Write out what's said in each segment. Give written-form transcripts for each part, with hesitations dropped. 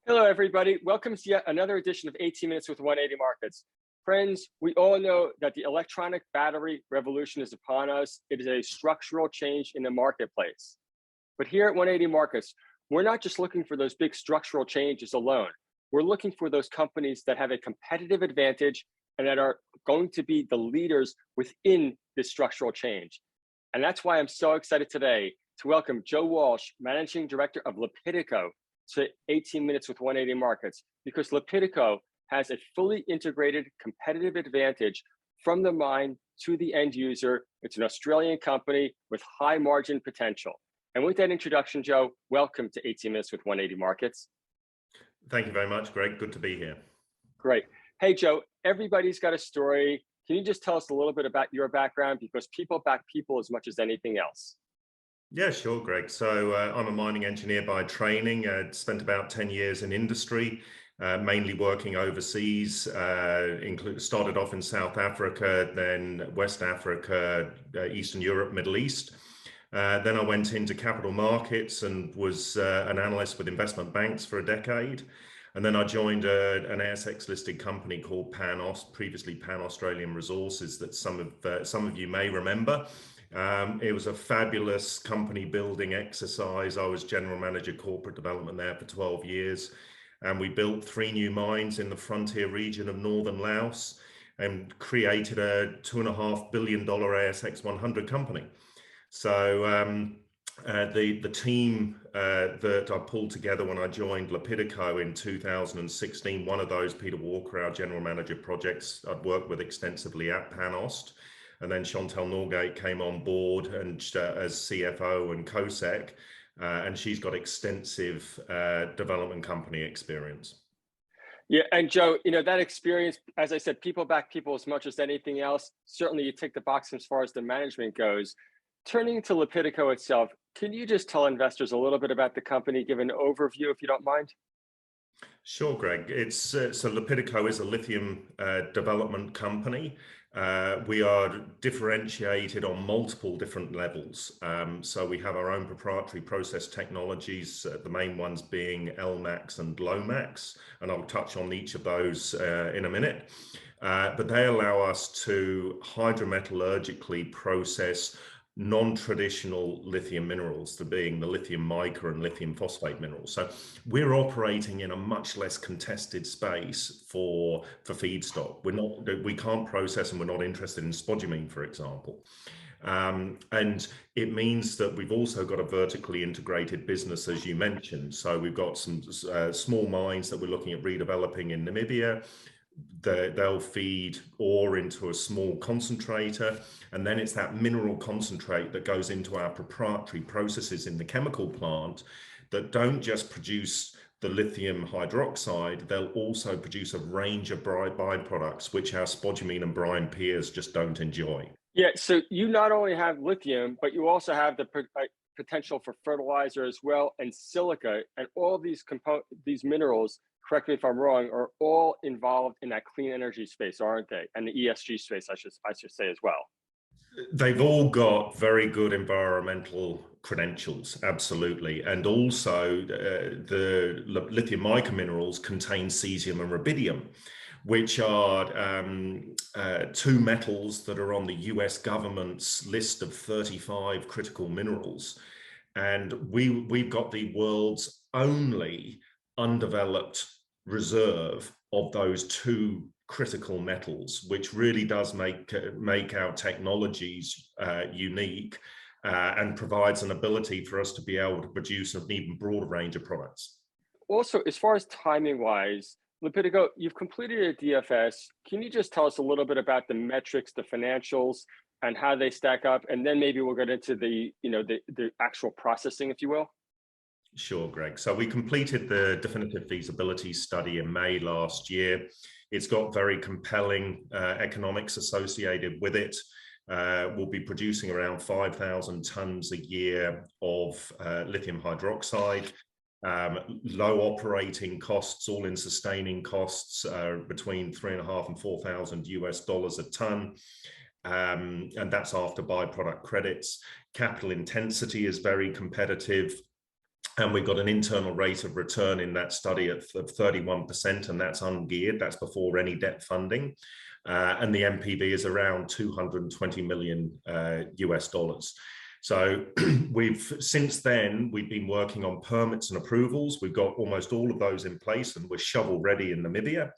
Hello, everybody. Welcome to yet another edition of 18 Minutes with 180 Markets. Friends, we all know that the electronic battery revolution is upon us. It is a structural change in the marketplace. But here at 180 Markets, we're not just looking for those big structural changes alone. We're looking for those companies that have a competitive advantage and that are going to be the leaders within this structural change. And that's why I'm so excited today to welcome Joe Walsh, Managing Director of Lepidico, to 18 Minutes with 180 Markets, because Lepidico has a fully integrated competitive advantage from the mine to the end user. It's an Australian company with high margin potential. And with that introduction, Joe, welcome to 18 Minutes with 180 Markets. Thank you very much, Greg. Good to be here. Great. Hey, Joe, everybody's got a story. Can you just tell us a little bit about your background? Because people back people as much as anything else. Yeah, sure, Greg. So I'm a mining engineer by training. Spent about 10 years in industry, mainly working overseas. Started off in South Africa, then West Africa, Eastern Europe, Middle East. Then I went into capital markets and was an analyst with investment banks for a decade. And then I joined an ASX listed company called previously Pan Australian Resources, that some of you may remember. It was a fabulous company building exercise. I was general manager corporate development there for 12 years. And we built 3 new mines in the frontier region of northern Laos and created a $2.5 billion ASX 100 company. So the team that I pulled together when I joined Lepidico in 2016, one of those, Peter Walker, our general manager projects, I'd worked with extensively at Panost. And then Chantal Norgate came on board and as CFO and COSEC, and she's got extensive development company experience. Yeah, and Joe, that experience, as I said, people back people as much as anything else. Certainly you tick the box as far as the management goes. Turning to Lepidico itself, can you just tell investors a little bit about the company, give an overview if you don't mind? Sure, Greg. So Lepidico is a lithium development company. We are differentiated on multiple different levels. So we have our own proprietary process technologies, the main ones being LMAX and LOMAX, and I'll touch on each of those in a minute. But they allow us to hydrometallurgically process non-traditional lithium minerals, the being the lithium mica and lithium phosphate minerals. So we're operating in a much less contested space for feedstock. We can't process, and we're not interested in spodumene, for example. And it means that we've also got a vertically integrated business, as you mentioned. So we've got some small mines that we're looking at redeveloping in Namibia. They'll feed ore into a small concentrator, and then it's that mineral concentrate that goes into our proprietary processes in the chemical plant that don't just produce the lithium hydroxide, they'll also produce a range of byproducts, which our spodumene and brine peers just don't enjoy. Yeah, so you not only have lithium, but you also have the potential for fertilizer as well, and silica, and all these minerals, correct me if I'm wrong, are all involved in that clean energy space, aren't they? And the ESG space, I should say as well. They've all got very good environmental credentials, absolutely. And also the lithium microminerals contain cesium and rubidium, which are 2 metals that are on the US government's list of 35 critical minerals. And we've got the world's only undeveloped reserve of those 2 critical metals, which really does make our technologies unique and provides an ability for us to be able to produce an even broader range of products. Also, as far as timing wise, Lepidico, you've completed a DFS. Can you just tell us a little bit about the metrics, the financials, and how they stack up? And then maybe we'll get into the actual processing, if you will. Sure, Greg. So we completed the definitive feasibility study in May last year. It's got very compelling economics associated with it. We'll be producing around 5,000 tons a year of lithium hydroxide. Low operating costs, all-in sustaining costs between $3,500 and $4,000 a ton. And that's after byproduct credits. Capital intensity is very competitive. And we've got an internal rate of return in that study of 31%, and that's ungeared. That's before any debt funding. And the MPV is around 220 million US dollars. So since then, we've been working on permits and approvals. We've got almost all of those in place, and we're shovel ready in Namibia.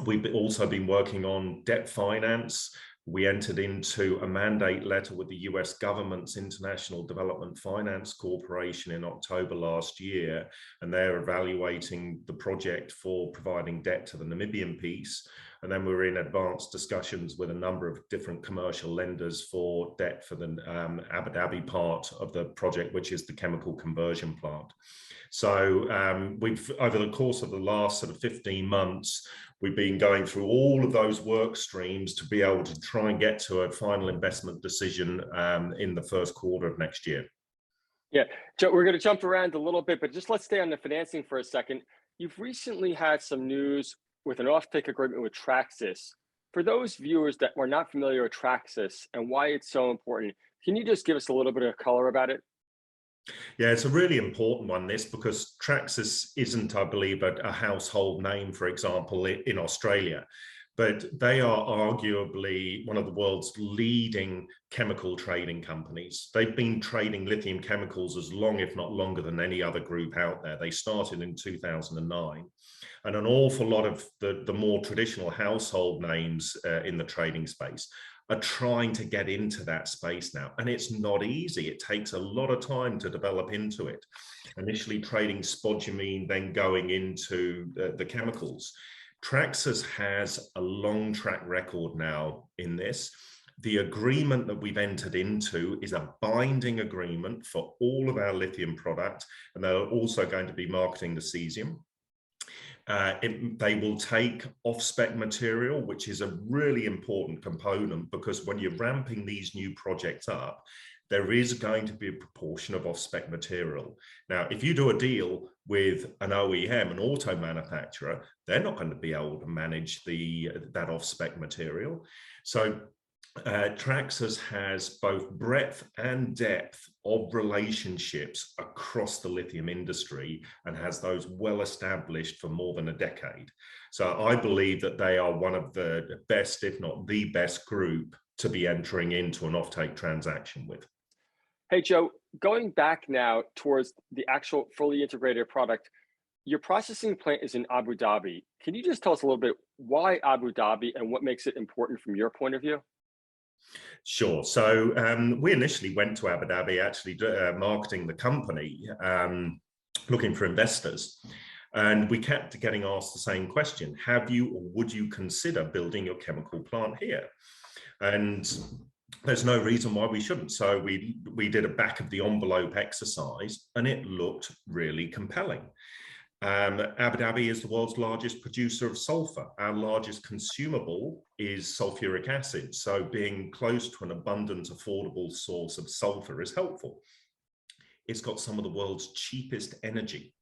We've also been working on debt finance. We entered into a mandate letter with the US government's International Development Finance Corporation in October last year, and they're evaluating the project for providing debt to the Namibian piece. And then we're in advanced discussions with a number of different commercial lenders for debt for the Abu Dhabi part of the project, which is the chemical conversion plant. So we've, over the course of the last sort of 15 months, we've been going through all of those work streams to be able to try and get to a final investment decision in the first quarter of next year. Yeah, Joe, we're going to jump around a little bit, but just let's stay on the financing for a second. You've recently had some news with an offtake agreement with Traxxas. For those viewers that were not familiar with Traxxas and why it's so important, can you just give us a little bit of color about it? Yeah, it's a really important one, this, because Traxxas isn't, I believe, a household name, for example, in Australia, but they are arguably one of the world's leading chemical trading companies. They've been trading lithium chemicals as long, if not longer, than any other group out there. They started in 2009. And an awful lot of the more traditional household names in the trading space are trying to get into that space now. And it's not easy. It takes a lot of time to develop into it. Initially trading spodumene, then going into the chemicals. Traxxas has a long track record now in this. The agreement that we've entered into is a binding agreement for all of our lithium product, and they're also going to be marketing the cesium. They will take off-spec material, which is a really important component, because when you're ramping these new projects up, there is going to be a proportion of off-spec material. Now, if you do a deal with an OEM, an auto manufacturer, they're not going to be able to manage that off-spec material. So Traxxas has both breadth and depth of relationships across the lithium industry and has those well established for more than a decade. So I believe that they are one of the best, if not the best group to be entering into an offtake transaction with. Hey, Joe, going back now towards the actual fully integrated product, your processing plant is in Abu Dhabi. Can you just tell us a little bit why Abu Dhabi and what makes it important from your point of view? Sure. So we initially went to Abu Dhabi, actually marketing the company, looking for investors. And we kept getting asked the same question: have you or would you consider building your chemical plant here? And there's no reason why we shouldn't. So we did a back of the envelope exercise, and it looked really compelling. Abu Dhabi is the world's largest producer of sulfur. Our largest consumable is sulfuric acid. So being close to an abundant, affordable source of sulfur is helpful. It's got some of the world's cheapest energy.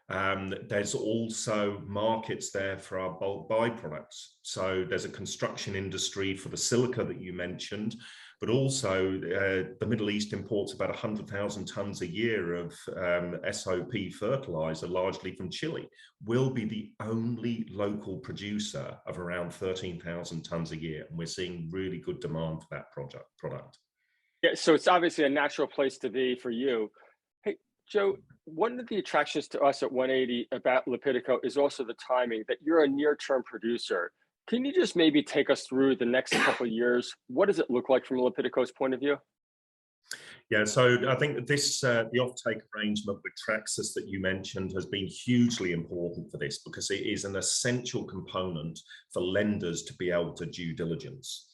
There's also markets there for our bulk byproducts. So there's a construction industry for the silica that you mentioned, but also the Middle East imports about 100,000 tons a year of SOP fertilizer, largely from Chile. We'll be the only local producer of around 13,000 tons a year, and we're seeing really good demand for that product. Yeah, so it's obviously a natural place to be for you. Hey, Joe, one of the attractions to us at 180 about Lepidico is also the timing, that you're a near-term producer. Can you just maybe take us through the next couple of years? What does it look like from Lepidico's point of view? Yeah, so I think this the offtake arrangement with Traxxas that you mentioned has been hugely important for this, because it is an essential component for lenders to be able to due diligence.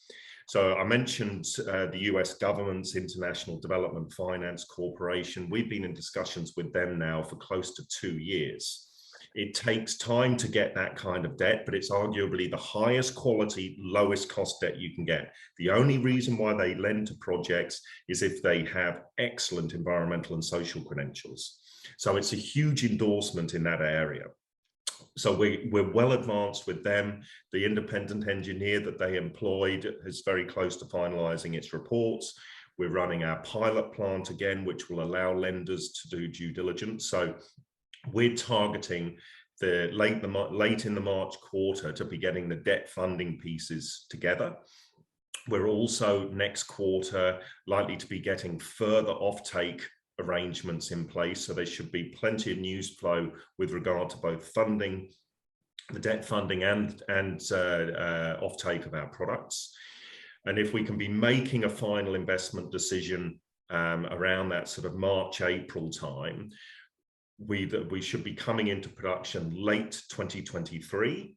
So I mentioned the US government's International Development Finance Corporation. We've been in discussions with them now for close to 2 years. It takes time to get that kind of debt, but it's arguably the highest quality, lowest cost debt you can get. The only reason why they lend to projects is if they have excellent environmental and social credentials. So it's a huge endorsement in that area. So we're well advanced with them. The independent engineer that they employed is very close to finalizing its reports. We're running our pilot plant again, which will allow lenders to do due diligence. So we're targeting the late in the March quarter to be getting the debt funding pieces together. We're also next quarter likely to be getting further offtake arrangements in place. So there should be plenty of news flow with regard to both funding, the debt funding and offtake of our products. And if we can be making a final investment decision around that sort of March, April time, we should be coming into production late 2023.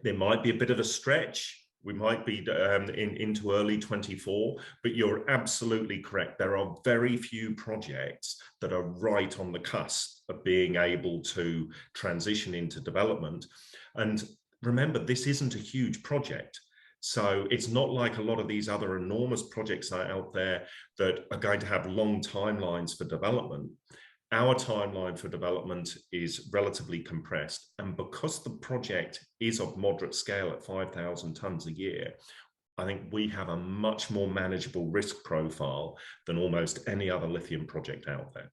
There might be a bit of a stretch. We might be into early 24, but you're absolutely correct. There are very few projects that are right on the cusp of being able to transition into development. And remember, this isn't a huge project. So it's not like a lot of these other enormous projects out there that are going to have long timelines for development. Our timeline for development is relatively compressed. And because the project is of moderate scale at 5,000 tons a year, I think we have a much more manageable risk profile than almost any other lithium project out there.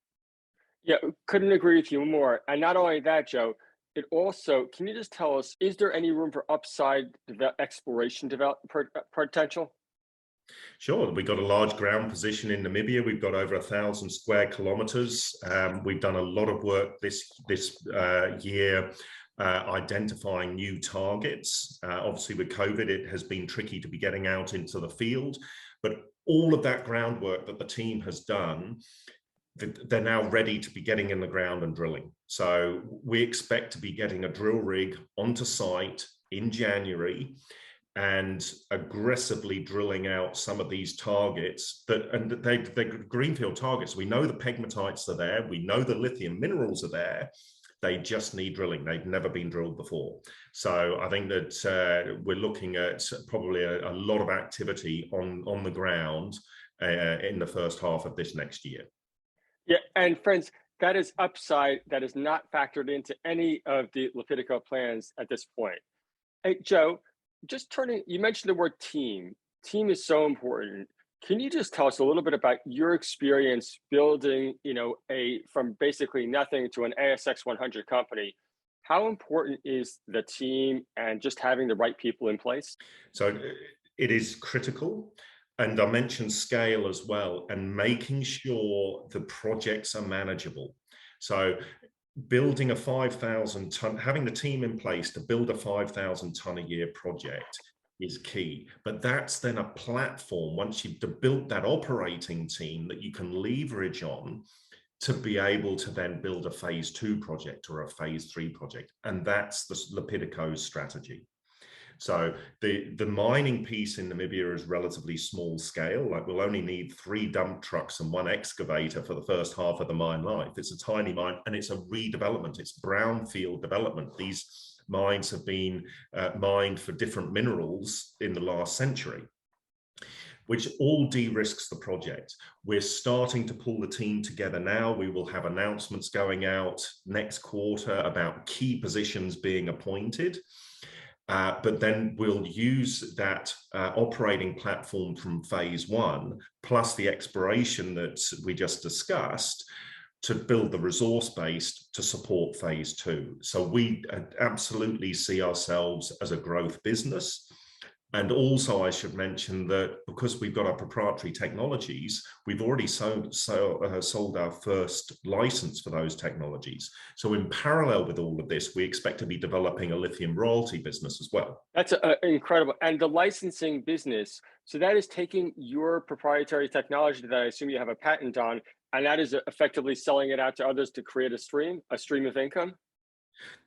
Yeah, couldn't agree with you more. And not only that, Joe, it also, can you just tell us, is there any room for upside exploration potential? Sure, we've got a large ground position in Namibia. We've got over 1,000 square kilometers. We've done a lot of work this year identifying new targets. Obviously, with COVID, it has been tricky to be getting out into the field, but all of that groundwork that the team has done, they're now ready to be getting in the ground and drilling. So we expect to be getting a drill rig onto site in January and aggressively drilling out some of these targets they're greenfield targets. We know the pegmatites are there. We know the lithium minerals are there. They just need drilling. They've never been drilled before. So I think that we're looking at probably a lot of activity on the ground in the first half of this next year. Yeah, and friends, that is upside that is not factored into any of the Lepidico plans at this point. Hey, Joe, you mentioned the word team. Team is so important. Can you just tell us a little bit about your experience building, from basically nothing to an ASX 100 company? How important is the team and just having the right people in place? So it is critical. And I mentioned scale as well, and making sure the projects are manageable. So building a 5,000 ton, having the team in place to build a 5,000 ton a year project is key. But that's then a platform, once you've built that operating team, that you can leverage on to be able to then build a phase 2 project or a phase 3 project. And that's the Lepidico's strategy. So the mining piece in Namibia is relatively small scale. Like, we'll only need 3 dump trucks and 1 excavator for the first half of the mine life. It's a tiny mine, and it's a redevelopment. It's brownfield development. These mines have been mined for different minerals in the last century, which all de-risks the project. We're starting to pull the team together now. We will have announcements going out next quarter about key positions being appointed. But then we'll use that operating platform from phase 1, plus the exploration that we just discussed, to build the resource base to support phase 2. So we absolutely see ourselves as a growth business. And also, I should mention that because we've got our proprietary technologies, we've already sold our first license for those technologies. So in parallel with all of this, we expect to be developing a lithium royalty business as well. That's incredible. And the licensing business, so that is taking your proprietary technology that I assume you have a patent on, and that is effectively selling it out to others to create a stream of income?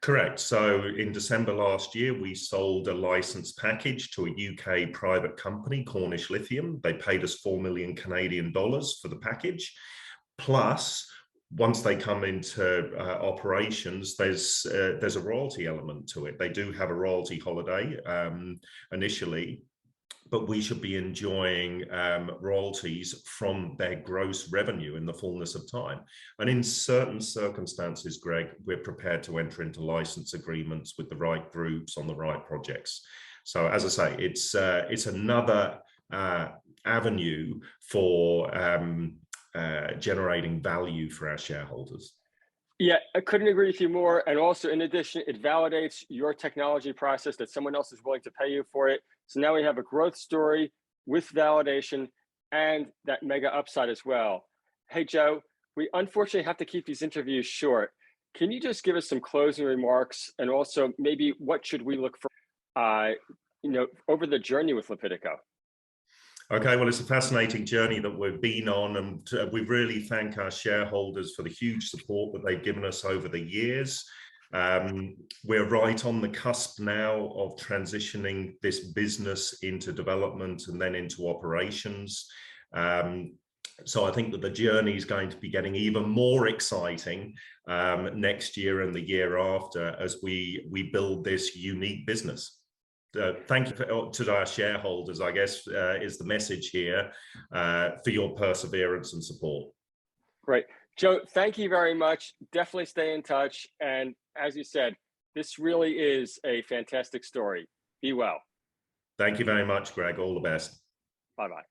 Correct. So in December last year, we sold a license package to a UK private company, Cornish Lithium. They paid us 4 million Canadian dollars for the package. Plus, once they come into operations, there's a royalty element to it. They do have a royalty holiday initially, but we should be enjoying royalties from their gross revenue in the fullness of time. And in certain circumstances, Greg, we're prepared to enter into license agreements with the right groups on the right projects. So as I say, it's another avenue for generating value for our shareholders. Yeah, I couldn't agree with you more. And also, in addition, it validates your technology process that someone else is willing to pay you for it. So now we have a growth story with validation and that mega upside as well. Hey, Joe, we unfortunately have to keep these interviews short. Can you just give us some closing remarks, and also maybe what should we look for, over the journey with Lepidico? Okay, well, it's a fascinating journey that we've been on, and we really thank our shareholders for the huge support that they've given us over the years. We're right on the cusp now of transitioning this business into development and then into operations. So I think that the journey is going to be getting even more exciting next year and the year after as we build this unique business. Thank you to our shareholders, I guess, is the message here, for your perseverance and support. Great. Joe, thank you very much. Definitely stay in touch. And as you said, this really is a fantastic story. Be well. Thank you very much, Greg. All the best. Bye-bye.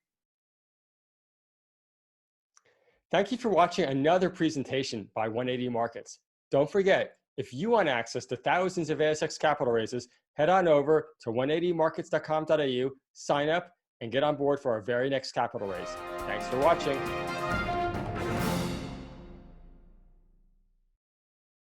Thank you for watching another presentation by 180 Markets. Don't forget, if you want access to thousands of ASX capital raises, head on over to 180markets.com.au, sign up, and get on board for our very next capital raise. Thanks for watching.